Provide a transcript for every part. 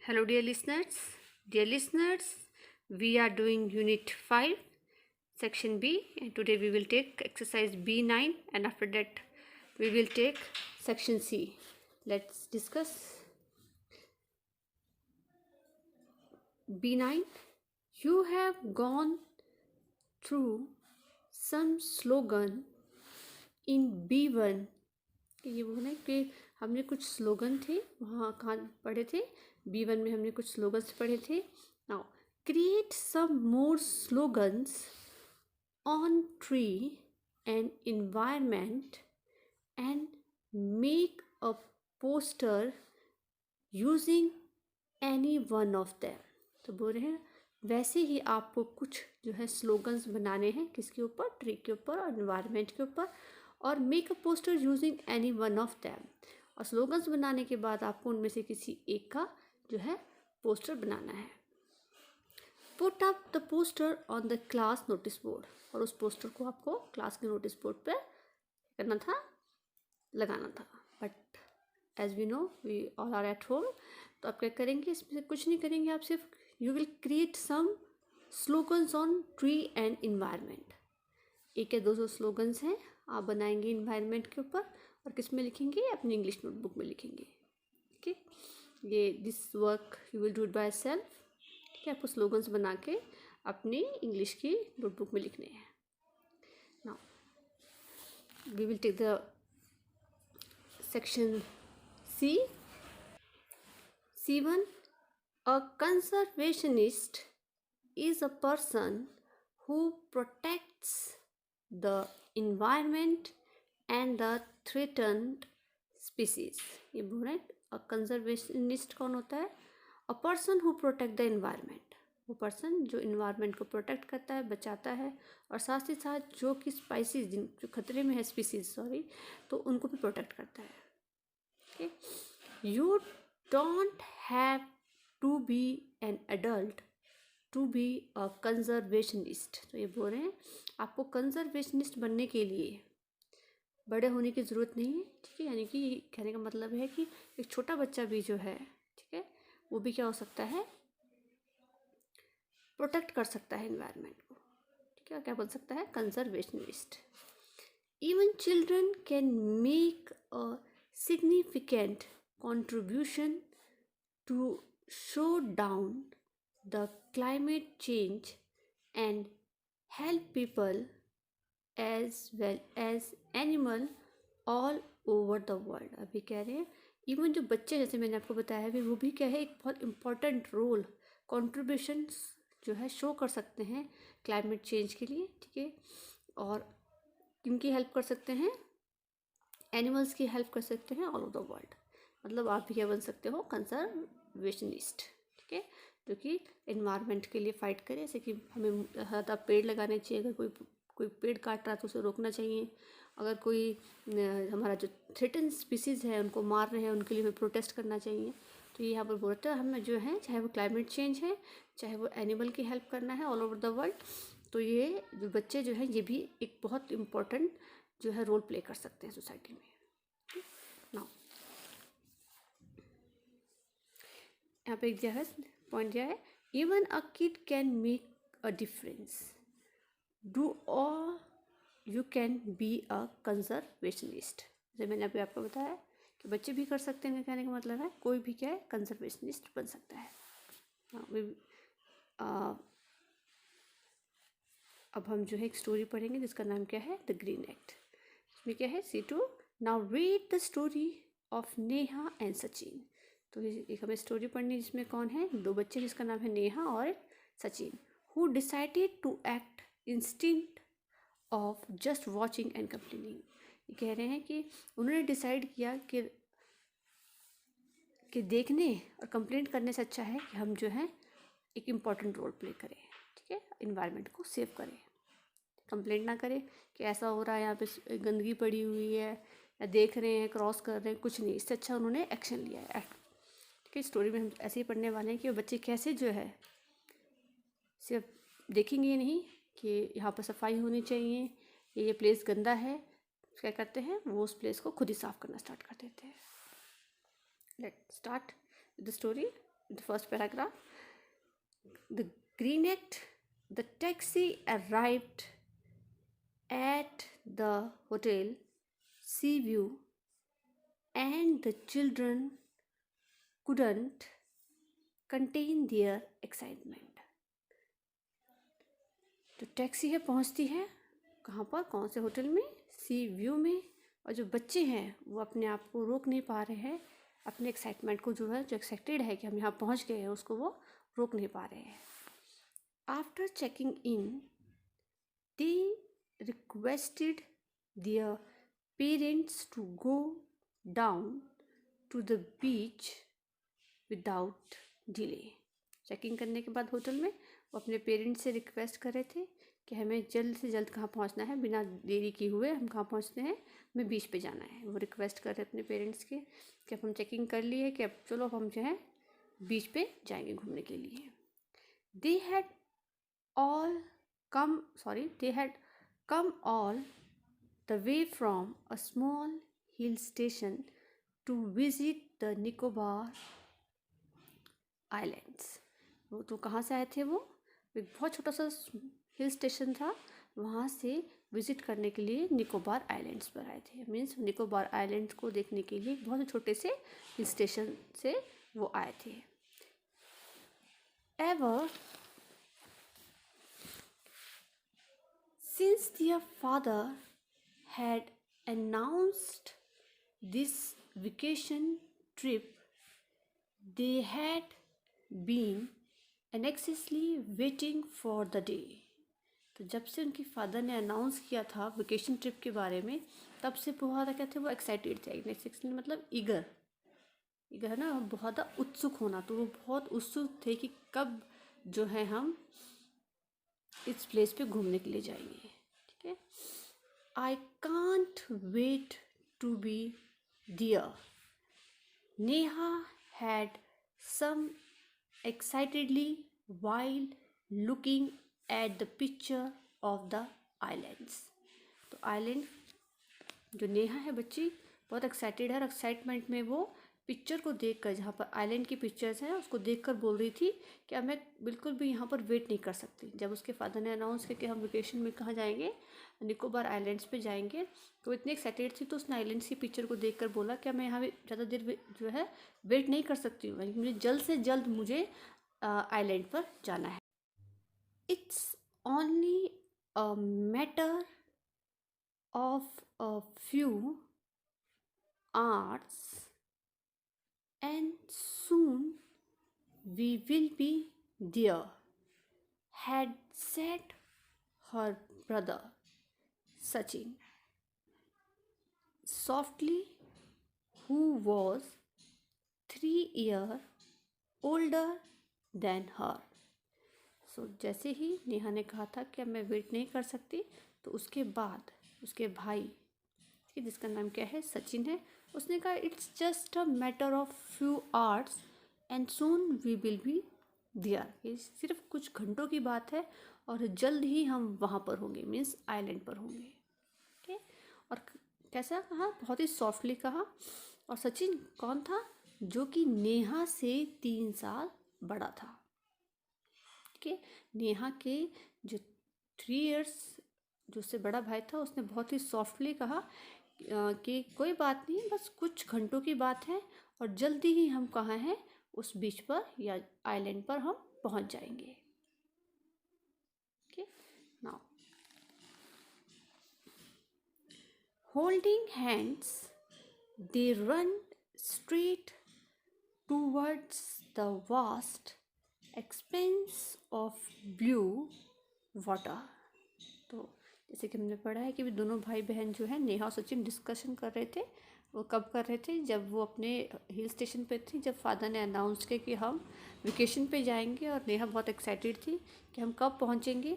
Hello, dear listeners. Dear listeners, we are doing Unit 5, Section B, and today we will take exercise B9, and after that, we will take Section C. Let's discuss B9. You have gone through some slogan in B1. ये वो ना कि हमने कुछ slogan थे वहाँ कहाँ पढ़े थे B1 में हमने कुछ स्लोगन्स पढ़े थे. Now create some more slogans on tree and environment and make a poster using any one of them. तो बोल रहे हैं वैसे ही आपको कुछ जो है स्लोगन्स बनाने हैं किसके ऊपर, ट्री के ऊपर और इन्वायरमेंट के ऊपर, और make a poster using any one of them. और स्लोगन्स बनाने के बाद आपको उनमें से किसी एक का जो है पोस्टर बनाना है. Put up the poster on the class notice board. और उस पोस्टर को आपको क्लास के नोटिस बोर्ड पे करना था, लगाना था. But as we know we all are at home, तो आप क्या करेंगे, इसमें से कुछ नहीं करेंगे, आप सिर्फ you will create some slogans on tree and environment. एक या दो स्लोगन्स हैं आप बनाएंगे इन्वायरमेंट के ऊपर, और किस में लिखेंगे, अपनी इंग्लिश नोटबुक में लिखेंगे. ठीक है, ये this work you will do it by self. ठीक है, आपको स्लोगन्स बना के अपनी इंग्लिश की नोटबुक में लिखने हैं. Now we will take the section C. C1. A conservationist is a person who protects the environment and the threatened species. ये बोल रहे हैं अ कंजर्वेशनिस्ट कौन होता है, a person who protect the environment. वो पर्सन जो इन्वायरमेंट को प्रोटेक्ट करता है, बचाता है, और साथ ही साथ जो कि स्पाइसीज जो खतरे में है, स्पीसीज तो उनको भी प्रोटेक्ट करता है. Okay, you don't have to be an adult to be a conservationist. तो ये बोल रहे हैं आपको कंजर्वेशनिस्ट बनने के लिए बड़े होने की ज़रूरत नहीं है. ठीक है, यानी कि कहने का मतलब है कि एक छोटा बच्चा भी जो है, ठीक है, वो भी क्या हो सकता है, प्रोटेक्ट कर सकता है इन्वायरमेंट को. ठीक है, क्या बन सकता है, conservationist. Even children can make a significant contribution to show down the climate change and help people as well as animal all over the world. अभी कह रहे हैं इवन जो बच्चे, जैसे मैंने आपको बताया है, वो भी क्या है, एक बहुत इम्पॉर्टेंट रोल, कॉन्ट्रीब्यूशन जो है शो कर सकते हैं क्लाइमेट चेंज के लिए. ठीक है, और किनकी हेल्प कर सकते हैं, एनिमल्स की हेल्प कर सकते हैं ऑल ओवर द वर्ल्ड. मतलब आप भी क्या बन सकते हो, कंजर्वेशनिस्ट. ठीक है, जो कि इन्वायरमेंट के लिए फ़ाइट करे, जैसे कि हमें ज़्यादा पेड़ लगाने चाहिए. अगर कोई पेड़ काट रहा है तो उसे रोकना चाहिए. अगर कोई हमारा जो थ्रेटन स्पीसीज़ है उनको मार रहे हैं, उनके लिए हमें प्रोटेस्ट करना चाहिए. तो ये यहाँ पर बोलता है हमें जो है, चाहे वो क्लाइमेट चेंज है, चाहे वो एनिमल की हेल्प करना है ऑल ओवर द वर्ल्ड, तो ये जो बच्चे जो हैं ये भी एक बहुत इम्पोर्टेंट जो है रोल प्ले कर सकते हैं सोसाइटी में. नाउ यहाँ पे दिया है, पॉइंट दिया है, even a kid can make a difference, do all you can be a conservationist. जैसे मैंने अभी आपको बताया कि बच्चे भी कर सकते हैं, कहने का मतलब है कोई भी क्या है, कंजर्वेशनिस्ट बन सकता है. अब हम जो है एक स्टोरी पढ़ेंगे जिसका नाम क्या है, द ग्रीन एक्ट. इसमें क्या है, C2. Now read the story of Neha and Sachin. तो एक हमें स्टोरी पढ़नी है जिसमें कौन है, दो बच्चे जिसका नाम है नेहा और Sachin, who decided to act instead of just watching and complaining. ये कह रहे हैं कि उन्होंने डिसाइड किया कि देखने और कंप्लेंट करने से अच्छा है कि हम जो है एक इम्पॉर्टेंट रोल प्ले करें. ठीक है, इन्वायरमेंट को सेव करें, कंप्लेंट ना करें कि ऐसा हो रहा है, यहाँ पे गंदगी पड़ी हुई है, या देख रहे हैं, क्रॉस कर रहे हैं, कुछ नहीं. इससे अच्छा उन्होंने एक्शन लिया है. ठीक है, स्टोरी में हम ऐसे ही पढ़ने वाले हैं कि वो बच्चे कैसे जो है सिर्फ देखेंगे नहीं कि यहाँ पर सफाई होनी चाहिए, ये प्लेस गंदा है, क्या करते हैं वो उस प्लेस को खुद ही साफ़ करना स्टार्ट कर देते हैं. Let start the story. the first paragraph. The the taxi arrived at the hotel Sea View, and the children couldn't contain their excitement. तो टैक्सी है पहुंचती है कहाँ पर, कौन से होटल में, सी व्यू में, और जो बच्चे हैं वो अपने आप को रोक नहीं पा रहे हैं, अपने एक्साइटमेंट को जो एक्साइटेड है कि हम यहाँ पहुँच गए हैं उसको वो रोक नहीं पा रहे हैं. After checking in they requested their parents to go down to the beach without delay. Checking करने के बाद होटल में वो अपने पेरेंट्स से रिक्वेस्ट कर रहे थे कि हमें जल्द से जल्द कहाँ पहुँचना है, बिना देरी किए हुए हम कहाँ पहुँचते हैं, हमें बीच पे जाना है. वो रिक्वेस्ट कर रहे अपने पेरेंट्स के कि अब हम चेकिंग कर लिए कि अब चलो अब हम जो है बीच पे जाएंगे घूमने के लिए. They had come all the way from a small hill station to visit the Nicobar islands. वो तो कहाँ से आए थे, वो एक बहुत छोटा सा हिल स्टेशन था, वहाँ से विज़िट करने के लिए निकोबार आइलैंड्स पर आए थे. मीन्स निकोबार आइलैंड्स को देखने के लिए बहुत छोटे से हिल स्टेशन से वो आए थे. Ever since their father had announced this vacation trip, they had been anxiously waiting for the day. तो जब से उनके फादर ने अनाउंस किया था वेकेशन ट्रिप के बारे में, तब से बहुत क्या थे, वो एक्साइटेड थे. एक्साइटेड मतलब ईगर है ना, बहुत उत्सुक होना. तो वो बहुत उत्सुक थे कि कब जो है हम इस प्लेस पे घूमने के लिए जाएंगे. ठीक है. I can't wait to be there. Neha had some excitedly while looking at the picture of the islands. तो आइलैंड जो नेहा है बच्ची बहुत एक्साइटेड है, और एक्साइटमेंट में वो पिक्चर को देखकर, जहाँ पर आइलैंड की पिक्चर्स हैं उसको देखकर बोल रही थी कि अब मैं बिल्कुल भी यहाँ पर वेट नहीं कर सकती. जब उसके फादर ने अनाउंस किया कि हम वेकेशन में कहाँ जाएंगे, निकोबार आइलैंड्स पे जाएंगे, तो इतनी एक्साइटेड थी तो उसने आइलैंड्स की पिक्चर को देखकर बोला कि मैं यहाँ ज़्यादा देर जो है वेट नहीं कर सकती हूँ, मुझे जल्द से जल्द मुझे आइलैंड पर जाना है. It's only a matter of a few hours and soon we will be there, had said her brother Sachin softly, who was 3 years older than her. So जैसे ही नेहा ने कहा था कि अब मैं वेट नहीं कर सकती, तो उसके बाद उसके भाई, जिसका नाम क्या है, सचिन है, उसने कहा it's just a matter of few hours and soon we will be there. ये सिर्फ कुछ घंटों की बात है और जल्द ही हम वहाँ पर होंगे, मीन्स आइलैंड पर होंगे. ठीक है. और कैसा कहा, बहुत ही सॉफ्टली कहा. और सचिन कौन था, जो कि नेहा से 3 साल बड़ा था. ठीक है. नेहा के जो 3 इयर्स जो उससे बड़ा भाई था, उसने बहुत ही सॉफ्टली कहा कि कोई बात नहीं, बस कुछ घंटों की बात है और जल्दी ही हम कहाँ हैं, उस बीच पर या आइलैंड पर हम पहुंच जाएंगे. Okay. Now holding hands they run straight towards the vast expense of blue water. तो जैसे कि हमने पढ़ा है कि भी दोनों भाई बहन जो है, नेहा और सचिन, डिस्कशन कर रहे थे. वो कब कर रहे थे, जब वो अपने हिल स्टेशन पे थी, जब फादर ने अनाउंस किया कि हम वेकेशन पे जाएंगे, और नेहा बहुत एक्साइटेड थी कि हम कब पहुंचेंगे,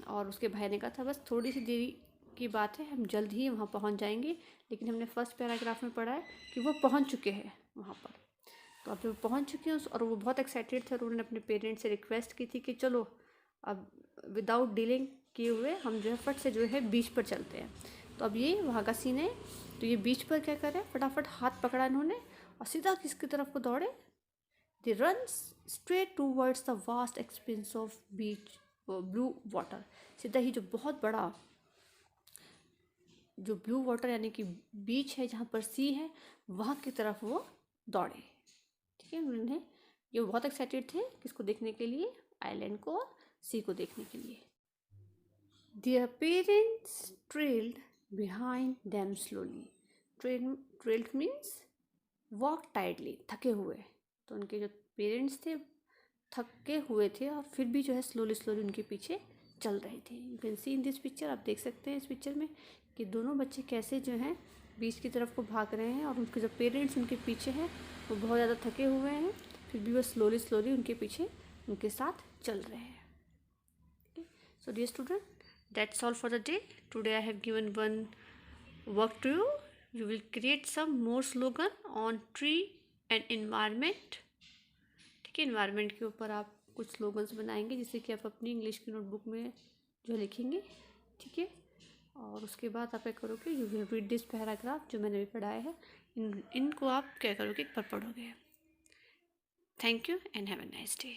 और उसके भाई ने कहा था बस थोड़ी सी देरी की बात है, हम जल्द ही वहाँ पहुँच जाएंगे. लेकिन हमने फर्स्ट पैराग्राफ में पढ़ा है कि वो पहुँच चुके हैं वहाँ पर. तो अब वो पहुँच चुके हैं और वो बहुत एक्साइटेड थे, और उन्होंने अपने पेरेंट्स से रिक्वेस्ट की थी कि चलो अब विदाउट डीलिंग किए हुए हम जो है फट से जो है बीच पर चलते हैं. तो अब ये वहाँ का सीन है. तो ये बीच पर क्या कर रहे हैं, फटाफट हाथ पकड़ा इन्होंने और सीधा किसकी तरफ को दौड़े, They run straight towards the vast expanse of beach blue water. सीधा ही जो बहुत बड़ा जो ब्लू वाटर यानी कि बीच है जहाँ पर सी है वहाँ की तरफ वो दौड़े। ठीक है, उन्होंने ये बहुत एक्साइटेड थे किसको देखने के लिए, आइलैंड को और सी को देखने के लिए। Their parents trailed behind them slowly. Trailed means walk tidily, थके हुए। तो उनके जो पेरेंट्स थे थके हुए थे और फिर भी जो है स्लोली स्लोली उनके पीछे चल रहे थे। You can see in this picture, आप देख सकते हैं इस पिक्चर में कि दोनों बच्चे कैसे जो हैं बीच की तरफ को भाग रहे हैं और उनके जो पेरेंट्स उनके पीछे हैं वो बहुत ज़्यादा थके हुए हैं, फिर भी वो स्लोली स्लोली उनके पीछे उनके साथ चल रहे हैं। So dear student, that's all for the day. Today I have given one work to you. You will create some more slogan on tree and environment. ठीक है, environment के ऊपर आप कुछ स्लोगन्स बनाएंगे जिससे कि आप अपनी इंग्लिश की नोटबुक में जो लिखेंगे। ठीक है, और उसके बाद आप क्या करोगे, you will read this paragraph जो मैंने अभी पढ़ाया है, इनको आप क्या करोगे, एक बार पढ़ोगे। Thank you and have a nice day.